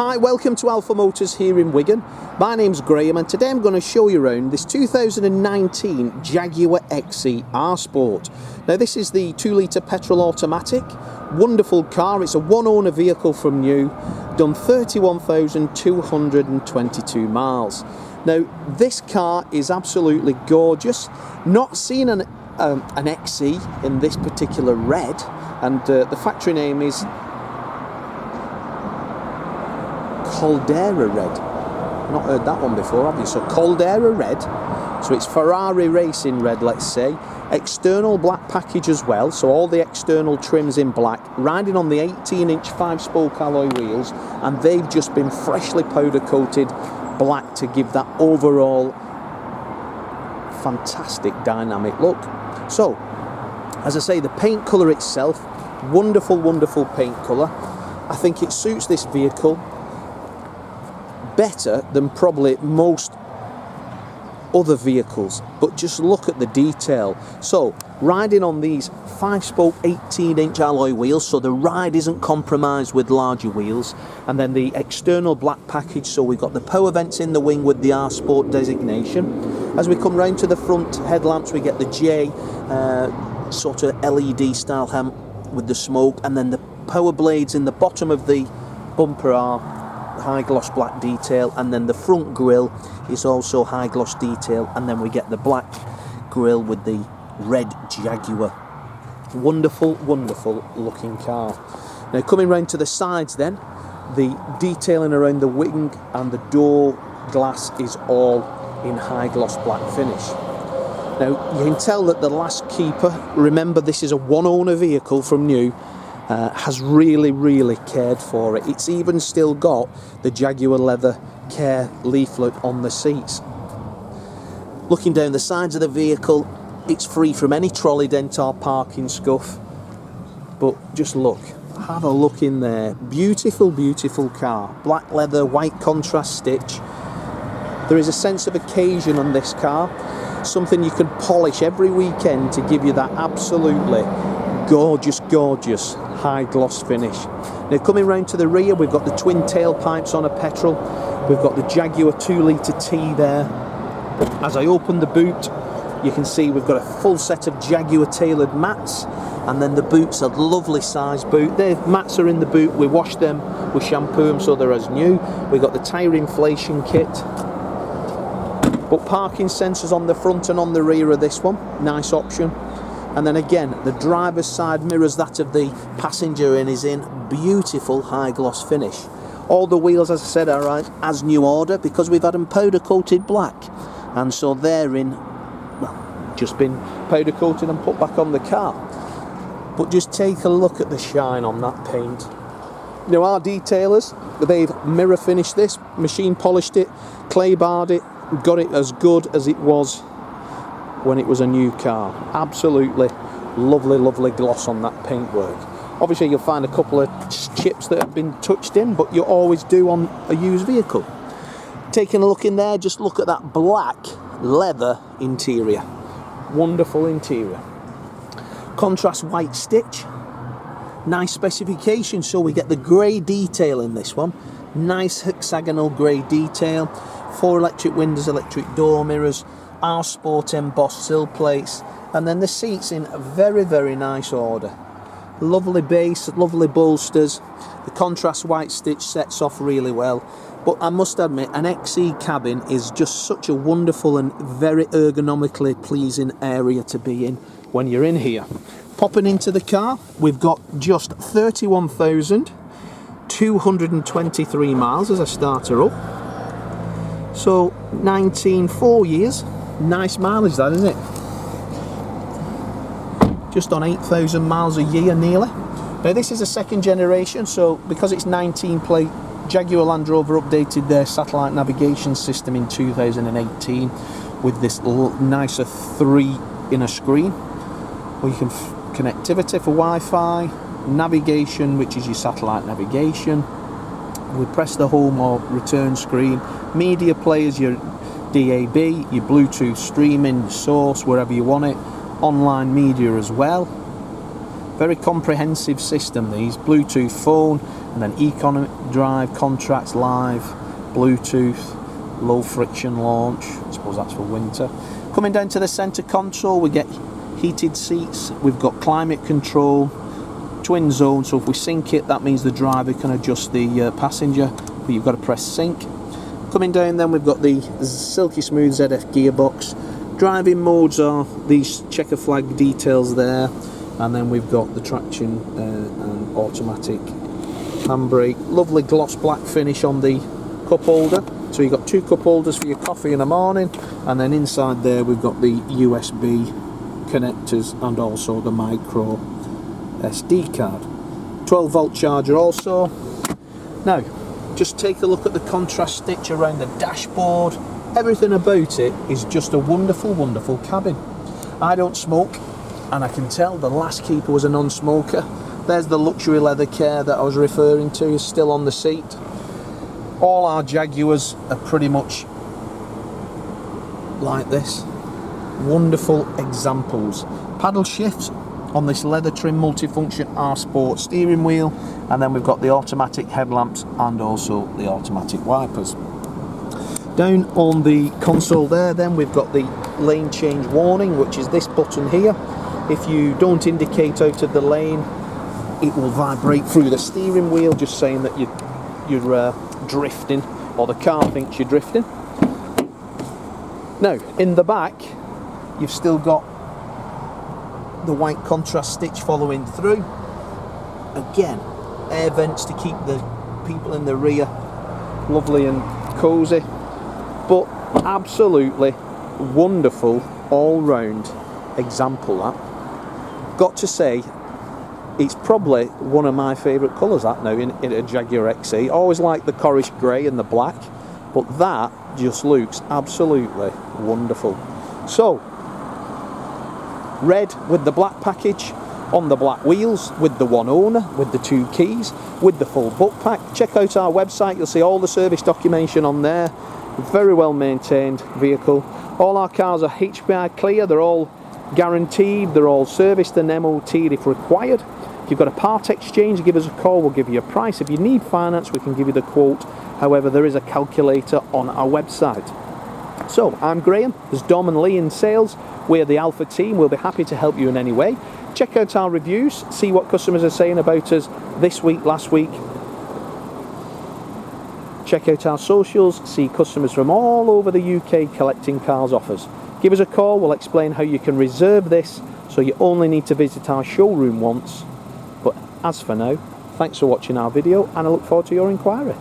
Hi, welcome to Alpha Motors here in Wigan. My name's Graham and today I'm going to show you around this 2019 Jaguar XF R-Sport. Now this is the 2-litre petrol automatic. Wonderful car. It's a one-owner vehicle from new. Done 31,222 miles. Now this car is absolutely gorgeous. Not seen an XE in this particular red, and the factory name is Caldera Red. Not heard that one before, have you? So Caldera Red, so it's Ferrari racing red, let's say. External black package as well, so all the external trims in black. Riding on the 18-inch 5-spoke alloy wheels, and they've just been freshly powder coated black to give that overall fantastic dynamic look. So, as I say, the paint colour itself, wonderful, wonderful paint colour. I think it suits this vehicle better than probably most other vehicles, but just look at the detail. So riding on these 5-spoke 18-inch alloy wheels, so the ride isn't compromised with larger wheels, and then the external black package, so we've got the power vents in the wing with the R-Sport designation. As we come round to the front headlamps, we get the J sort of LED style helm with the smoke, and then the power blades in the bottom of the bumper are high gloss black detail, and then the front grille is also high gloss detail, and then we get the black grille with the red Jaguar. Wonderful, wonderful looking car. Now coming round to the sides then, the detailing around the wing and the door glass is all in high gloss black finish. Now you can tell that the last keeper, remember this is a one-owner vehicle from new, has really cared for it. It's even still got the Jaguar leather care leaflet on the seats. Looking down the sides of the vehicle, it's free from any trolley dent or parking scuff, but just look, have a look in there. Beautiful, beautiful car. Black leather, white contrast stitch. There is a sense of occasion on this car, something you can polish every weekend to give you that absolutely gorgeous high gloss finish. Now coming round to the rear, we've got the twin tailpipes on a petrol. We've got the Jaguar 2-litre T there. As I open the boot, you can see we've got a full set of Jaguar tailored mats, and then the boot's a lovely size boot. The mats are in the boot, we wash them, we shampoo them so they're as new. We've got the tyre inflation kit. But parking sensors on the front and on the rear of this one, nice option. And then again, the driver's side mirrors that of the passenger and is in beautiful high gloss finish. All the wheels, as I said, are as new order because we've had them powder coated black, and so they're in, well, just been powder coated and put back on the car. But just take a look at the shine on that paint. Now our detailers, they've mirror finished this, machine polished it, clay barred it, got it as good as it was when it was a new car. Absolutely lovely gloss on that paintwork. Obviously you'll find a couple of chips that have been touched in, but you always do on a used vehicle. Taking a look in there, just look at that black leather interior. Wonderful interior. Contrast white stitch. Nice specification, so we get the grey detail in this one. Nice hexagonal grey detail. 4 electric windows, electric door mirrors, R-Sport embossed sill plates, and then the seats in very nice order. Lovely base, lovely bolsters. The contrast white stitch sets off really well, but I must admit an XE cabin is just such a wonderful and very ergonomically pleasing area to be in when you're in here. Popping into the car, we've got just 31,223 miles as I start her up. So 4 years. Nice mileage that, isn't it? Just on 8,000 miles a year nearly. Now this is a second generation, so because it's 19 plate, Jaguar Land Rover updated their satellite navigation system in 2018 with this nicer 3-inner screen where you can connectivity for Wi-Fi, navigation, which is your satellite navigation. We press the home or return screen, media players, your DAB, your Bluetooth streaming, source, wherever you want it, online media as well. Very comprehensive system these, Bluetooth phone, And then economy drive, contracts, live, Bluetooth, low friction launch. I suppose that's for winter. Coming down to the centre console, we get heated seats. We've got climate control, twin zone. So if we sync it, that means the driver can adjust the passenger, but you've got to press sync. Coming down, then we've got the silky smooth ZF gearbox. Driving modes are these checker flag details there, and then we've got the traction and automatic handbrake. Lovely gloss black finish on the cup holder. So you've got 2 cup holders for your coffee in the morning, and then inside there we've got the USB connectors and also the micro SD card. 12 volt charger also. Now, just take a look at the contrast stitch around the dashboard. Everything about it is just a wonderful, wonderful cabin. I don't smoke, and I can tell the last keeper was a non-smoker. There's the luxury leather care that I was referring to, is still on the seat. All our Jaguars are pretty much like this. Wonderful examples. Paddle shifts on this leather trim multifunction R-Sport steering wheel, and then we've got the automatic headlamps and also the automatic wipers. Down on the console there, then we've got the lane change warning, which is this button here. If you don't indicate out of the lane, it will vibrate through the steering wheel, just saying that you're drifting, or the car thinks you're drifting. Now, in the back, you've still got the white contrast stitch following through. Again, air vents to keep the people in the rear lovely and cosy, but absolutely wonderful all-round example. That, got to say, it's probably one of my favourite colours, that now, in a Jaguar XE. Always like the Cornish grey and the black, but that just looks absolutely wonderful. So, red with the black package, on the black wheels, with the one owner, with the 2 keys, with the full book pack. Check out our website, you'll see all the service documentation on there. Very well maintained vehicle. All our cars are HPI clear, they're all guaranteed, they're all serviced and MOT'd if required. If you've got a part exchange, give us a call, we'll give you a price. If you need finance, we can give you the quote. However, there is a calculator on our website. So, I'm Graham, there's Dom and Lee in sales. We're the Alpha team, we'll be happy to help you in any way. Check out our reviews, see what customers are saying about us this week, last week. Check out our socials, see customers from all over the UK collecting cars off us. Give us a call, we'll explain how you can reserve this, so you only need to visit our showroom once. But as for now, thanks for watching our video, and I look forward to your inquiry.